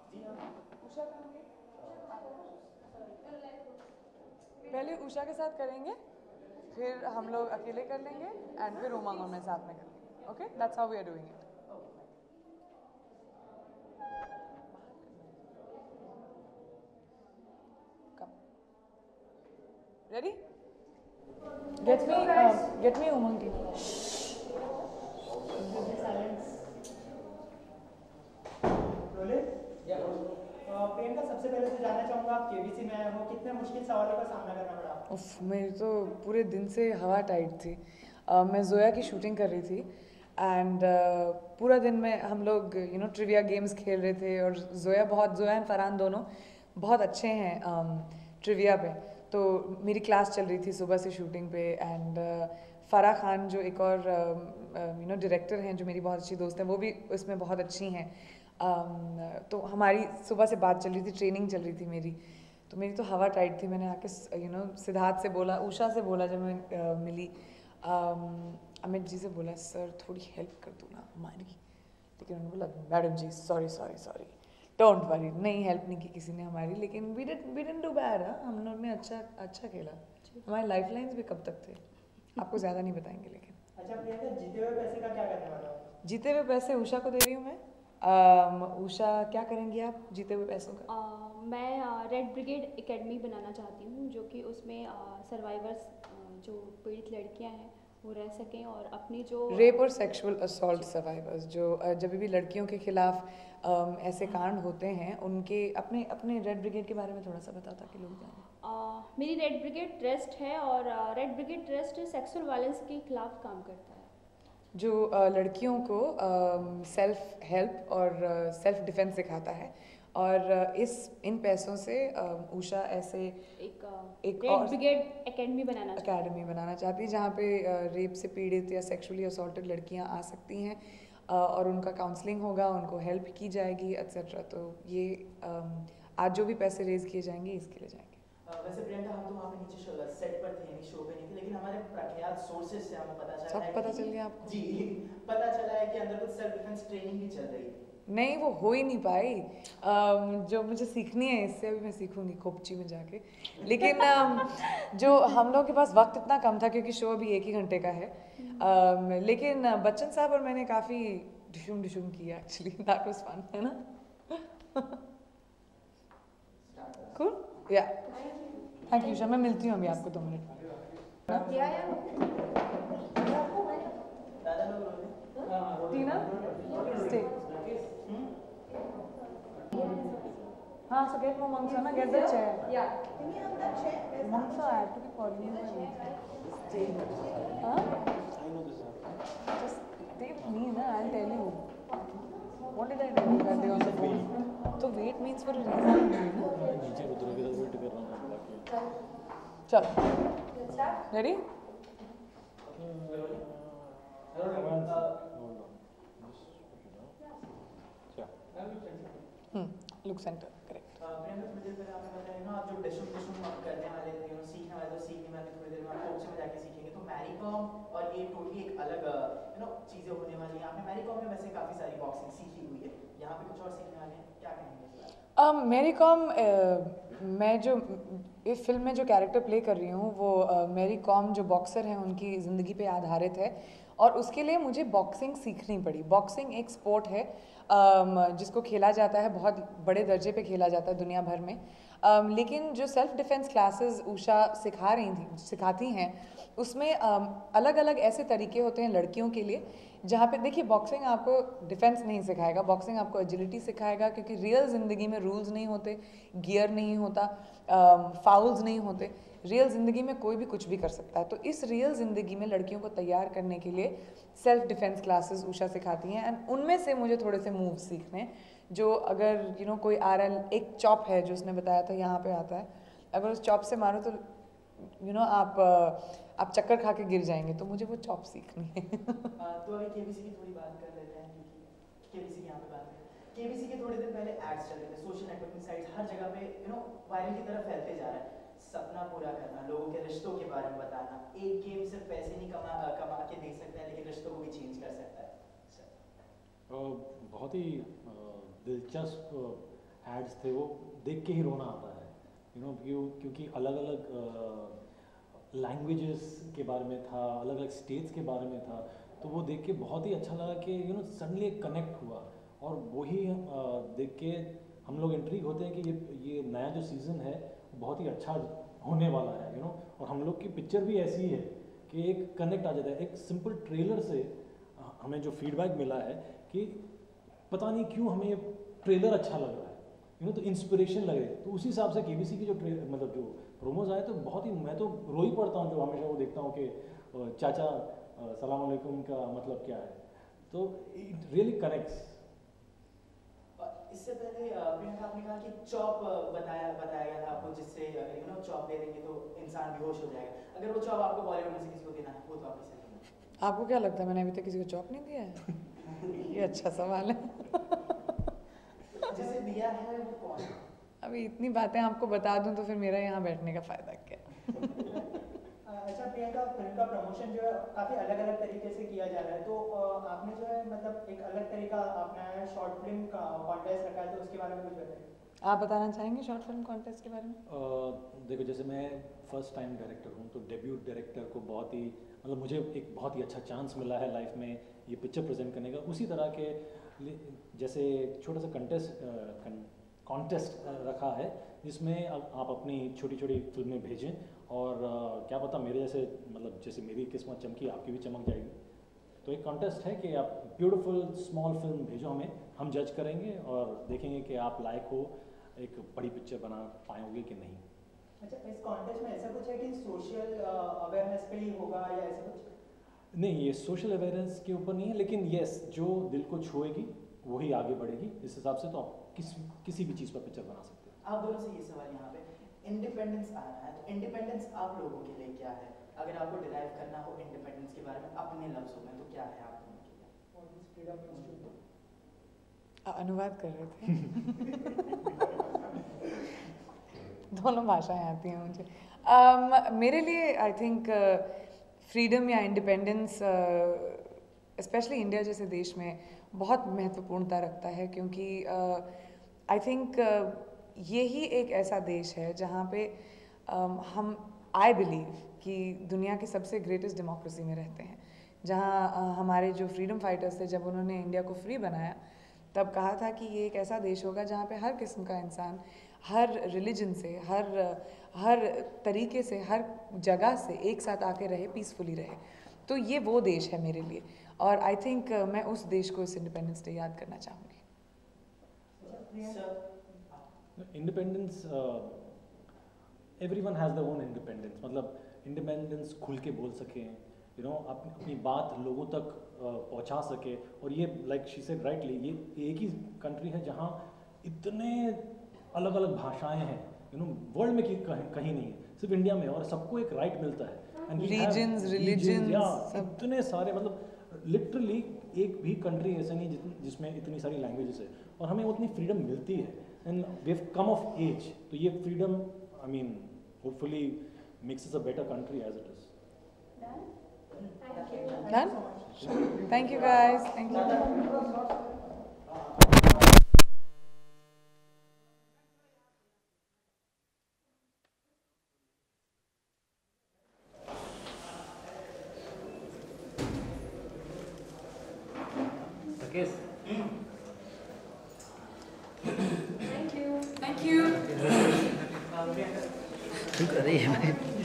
उषा करेंगे, पहले उषा के साथ करेंगे, फिर हम लोग अकेले कर लेंगे एंड फिर उमंग और मैं साथ में कर लेंगे. Okay, that's how we are doing it. Ready? Get me Umang team. Priyanka, सबसे पहले तो जानना चाहूँगा आप केबीसी में आए हो, कितने मुश्किल सवालों का सामना करना पड़ा आपको? उफ, मेरी तो पूरे दिन से हवा टाइट थी. मैं जोया की शूटिंग कर रही थी एंड पूरा दिन में हम लोग ट्रिविया गेम्स खेल रहे थे और जोया एंड फरहान दोनों बहुत अच्छे हैं ट्रिविया पे. तो मेरी क्लास चल रही थी सुबह से शूटिंग पे एंड फराह खान जो एक और डायरेक्टर हैं जो मेरी बहुत अच्छी दोस्त हैं, वो भी उसमें बहुत अच्छी हैं. तो हमारी सुबह से बात चल रही थी, ट्रेनिंग चल रही थी मेरी. तो मेरी तो हवा टाइट थी. मैंने आके सिद्धार्थ से बोला, उषा से बोला जब मैं मिली, अमित जी से बोला सर थोड़ी हेल्प कर दो ना हमारी. लेकिन उन्होंने बोला madam ji sorry don't worry, नहीं हेल्प नहीं की किसी ने हमारी. लेकिन वी डिडंट डू बैड. हम लोग ने अच्छा खेला. हमारे लाइफ लाइन्स भी कब तक थे आपको ज़्यादा नहीं बताएंगे. लेकिन अच्छा प्रियंका, जीते हुए पैसे का क्या करने वाले हो? जीते हुए पैसे उषा को दे रही हूँ मैं. उषा क्या करेंगी आप जीते हुए पैसों का? मैं रेड ब्रिगेड एकेडमी बनाना चाहती हूँ, जो कि उसमें सर्वाइवर्स जो पीड़ित लड़कियाँ हैं वो रह सकें और अपनी जो रेप और सेक्सुअल असॉल्ट सर्वाइवर्स जो जब भी लड़कियों के खिलाफ ऐसे कांड होते हैं, उनके अपने रेड ब्रिगेड के बारे में थोड़ा सा बताओ ताकि लोग जानें. मेरी रेड ब्रिगेड ट्रस्ट है और red brigade trust sexual violence के खिलाफ काम करता है. जो लड़कियों को सेल्फ हेल्प और सेल्फ डिफेंस सिखाता है. और इन पैसों से उषा ऐसे एक एक रेड और ब्रिगेड एकेडमी बनाना चाहती है जहाँ पे रेप से पीड़ित या सेक्सुअली असॉल्टेड लड़कियाँ आ सकती हैं और उनका काउंसलिंग होगा, उनको हेल्प की जाएगी एट्सेट्रा. तो ये आज जो भी पैसे रेज किए जाएंगे इसके लिए जाएंगे. वैसे प्रियंका, हम तो वहाँ पे नीचे सेट पर थे, शो पे नहीं थे, लेकिन हमारे प्रख्यात सोर्सेज से हमें पता चला है सब पता चल गया आपको? जी, पता चला है कि अंदर कुछ सेल्फ डिफेंस ट्रेनिंग भी चल रही है. नहीं, वो हो ही नहीं पाई. जो मुझे सीखनी है इससे अभी मैं सीखूंगी खोपची में जाके. लेकिन जो हम लोग के पास वक्त इतना कम था क्योंकि शो अभी 1 ही घंटे का है. लेकिन बच्चन साहब और मैंने काफ़ी डिशुम किया एक्चुअली. दैट वाज फन, है ना? कूल या थैंक यू उषा. मैं मिलती हूँ अभी आपको 2 मिनट. टीना स्टे. हाँ, so get more monks, na? Get the chair. Yeah. Can you have that chair? Monks are actually calling me. Stay. Huh? I know this. Just stay with me, na? I'll tell you. What did I tell you that day on the phone? So wait means for a reason. नीचे उतरोगे तो wait कर रहा हूँ बाकी. चल. Ready? Look center. Correct. Priyanka, थोड़ी देर पहले आपने बताया ना, आप जो डिशुम करने वाले थे, सीखने वाले तो सीखने वाले थोड़ी देर में आप कोच में जाके सीखेंगे. तो मैरी कॉम और ये टोटली एक अलग चीज़ें होने वाली हैं. आपने मैरी कॉम में वैसे काफ़ी सारी बॉक्सिंग सीखी हुई है, यहाँ पे कुछ और सीखने वाले हैं, क्या कहेंगे इस बारे में? मैरी कॉम मैं जो इस फिल्म में जो कैरेक्टर प्ले कर रही हूँ वो मैरी कॉम जो बॉक्सर हैं उनकी ज़िंदगी पे आधारित है. और उसके लिए मुझे बॉक्सिंग सीखनी पड़ी. बॉक्सिंग एक स्पोर्ट है जिसको खेला जाता है, बहुत बड़े दर्जे पे खेला जाता है दुनिया भर में. लेकिन जो सेल्फ डिफेंस क्लासेस उषा सिखाती हैं उसमें अलग अलग ऐसे तरीके होते हैं लड़कियों के लिए जहाँ पे देखिए बॉक्सिंग आपको डिफेंस नहीं सिखाएगा, बॉक्सिंग आपको एजिलिटी सिखाएगा. क्योंकि रियल ज़िंदगी में रूल्स नहीं होते, गियर नहीं होता, फाउल्स नहीं होते. रियल ज़िंदगी में कोई भी कुछ भी कर सकता है. तो इस रियल ज़िंदगी में लड़कियों को तैयार करने के लिए सेल्फ डिफेंस क्लासेस उषा सिखाती हैं. एंड उनमें से मुझे थोड़े से मूव सीखने जो अगर कोई आ रहा है, एक चॉप है जो उसने बताया था यहाँ पे आता है, अगर उस चॉप से मारो तो आप चक्कर खा के गिर जाएंगे. तो मुझे वो चॉप सीखनी है. तो अभी केबीसी की थोड़ी बात कर लेते हैं, क्योंकि केबीसी की यहाँ पे बात है. केबीसी के थोड़े दिन पहले एड्स चल रहे थे सोशल नेटवर्किंग साइट्स, हर जगह पे वायरल की तरफ फैलते जा रहा है. सपना पूरा करना, लोगों के रिश्तों के बारे में बताना. एक गेम सिर्फ पैसे नहीं कमा के दे सकता है, लेकिन रिश्तों को भी चेंज कर सकता है. बहुत ही दिलचस्प एड्स थे वो देख के ही रोना आता है, क्योंकि अलग अलग लैंग्वेजेस के बारे में था, अलग अलग स्टेट्स के बारे में था, तो वो देख के बहुत ही अच्छा लगा कि सडनली एक कनेक्ट हुआ। और वही देख के हम लोग इंट्रीग होते हैं कि ये नया जो सीज़न है बहुत ही अच्छा होने वाला है, और हम लोग की पिक्चर भी ऐसी ही है कि एक कनेक्ट आ जाता है। एक सिंपल ट्रेलर से हमें जो फीडबैक मिला है कि पता नहीं क्यों हमें ये ट्रेलर अच्छा लग रहा है, तो इंस्पिरेशन लग रही है। तो उसी हिसाब से केबीसी की जो मतलब जो प्रोमोज आए तो बहुत ही, मैं तो रो ही पड़ता हूँ जो हमेशा वो देखता हूँ कि चाचा सलाम अलैकुम का मतलब क्या है, तो इट रियली कनेक्ट्स। इससे पहले प्रियंका आपने कहा कि चॉप बताया गया था आपको, जिससे चॉप दे देंगे तो इंसान बेहोश हो जाएगा। अगर वो चॉप आपको बॉलीवुड में से किसी को देना है, वो तो आप कैसे देंगे? आपको क्या लगता है मैंने अभी तक किसी को चॉप नहीं दिया है? ये अच्छा सवाल है। जिसे दिया है वो कौन? अभी इतनी बातें आपको बता दूं तो फिर मेरा यहाँ बैठने का फायदा क्या? अच्छा प्रियंका, फिल्म का प्रमोशन जो है काफ़ी अलग अलग तरीके से किया जा रहा है, तो आपने जो है मतलब एक अलग तरीका अपनाया है, शॉर्ट फिल्म का कॉन्टेस्ट रखा है, तो उसके बारे में कुछ बताइए। आप बताना चाहेंगे शॉर्ट फिल्म कॉन्टेस्ट के बारे में? देखो, जैसे मैं फर्स्ट टाइम डायरेक्टर हूँ, तो डेब्यूट डायरेक्टर को बहुत ही मतलब मुझे एक बहुत ही अच्छा चांस मिला है लाइफ में ये पिक्चर प्रेजेंट करने का। उसी तरह के जैसे छोटा सा कॉन्टेस्ट रखा है जिसमें आप अपनी छोटी छोटी फिल्में भेजें, और क्या पता मेरे जैसे मतलब जैसे मेरी किस्मत चमकी आपकी भी चमक जाएगी। तो एक कॉन्टेस्ट है कि आप ब्यूटीफुल स्मॉल फिल्म भेजो हमें, हम जज करेंगे और देखेंगे कि आप लायक हो एक बड़ी पिक्चर बना पाओगे कि नहीं। अच्छा, इस कॉन्टेस्ट में ऐसा कुछ है कि सोशल अवेयरनेस पे ही होगा या ऐसा कुछ? नहीं, ये सोशल अवेयरनेस के ऊपर नहीं है, लेकिन येस जो दिल को छुएगी वही आगे बढ़ेगी। इस हिसाब से तो आप किसी भी चीज़ पर पिक्चर बना सकते हैं। आप दोनों से ये सवाल यहाँ पे, इंडिपेंडेंस आ रहा है, तो इंडिपेंडेंस आप लोगों के लिए क्या है? अगर आपको डिराइव करना हो इंडिपेंडेंस के बारे में अपने लफ्जों में, तो क्या है आप दोनों के लिए? अनुवाद कर रहे थे। दोनों भाषाएं आती हैं मुझे। मेरे लिए आई थिंक फ्रीडम या इंडिपेंडेंस स्पेशली इंडिया जैसे देश में बहुत महत्वपूर्णता रखता है, क्योंकि आई थिंक यही एक ऐसा देश है जहाँ पे हम आई बिलीव कि दुनिया की सबसे ग्रेटेस्ट डेमोक्रेसी में रहते हैं, जहाँ हमारे जो फ्रीडम फाइटर्स थे जब उन्होंने इंडिया को फ्री बनाया तब कहा था कि ये एक ऐसा देश होगा जहाँ पे हर किस्म का इंसान हर रिलीजन से हर तरीके से हर जगह से एक साथ आके रहे, पीसफुली रहे। तो ये वो देश है मेरे लिए, और आई थिंक मैं उस देश को इस इंडिपेंडेंस डे याद करना चाहूँगी। Independence, everyone has their own independence, मतलब इंडिपेंडेंस खुल के बोल सकें, अपनी बात लोगों तक पहुंचा सके। और ये लाइक शी सेड राइटली, ये एक ही कंट्री है जहां इतने अलग अलग भाषाएं हैं, वर्ल्ड में कहीं नहीं है, सिर्फ इंडिया में, और सबको एक राइट मिलता है। रीजन्स, रिलीजन्स, इतने सारे, मतलब लिटरली एक भी कंट्री ऐसा नहीं जिसमें इतनी सारी लैंग्वेजेस है, और हमें उतनी फ्रीडम मिलती है, and we have come of age. तो ये freedom I mean hopefully makes us a better country as it is. Done? Thank you guys. Thank you. Priyanka क्यों कर रही है भाई?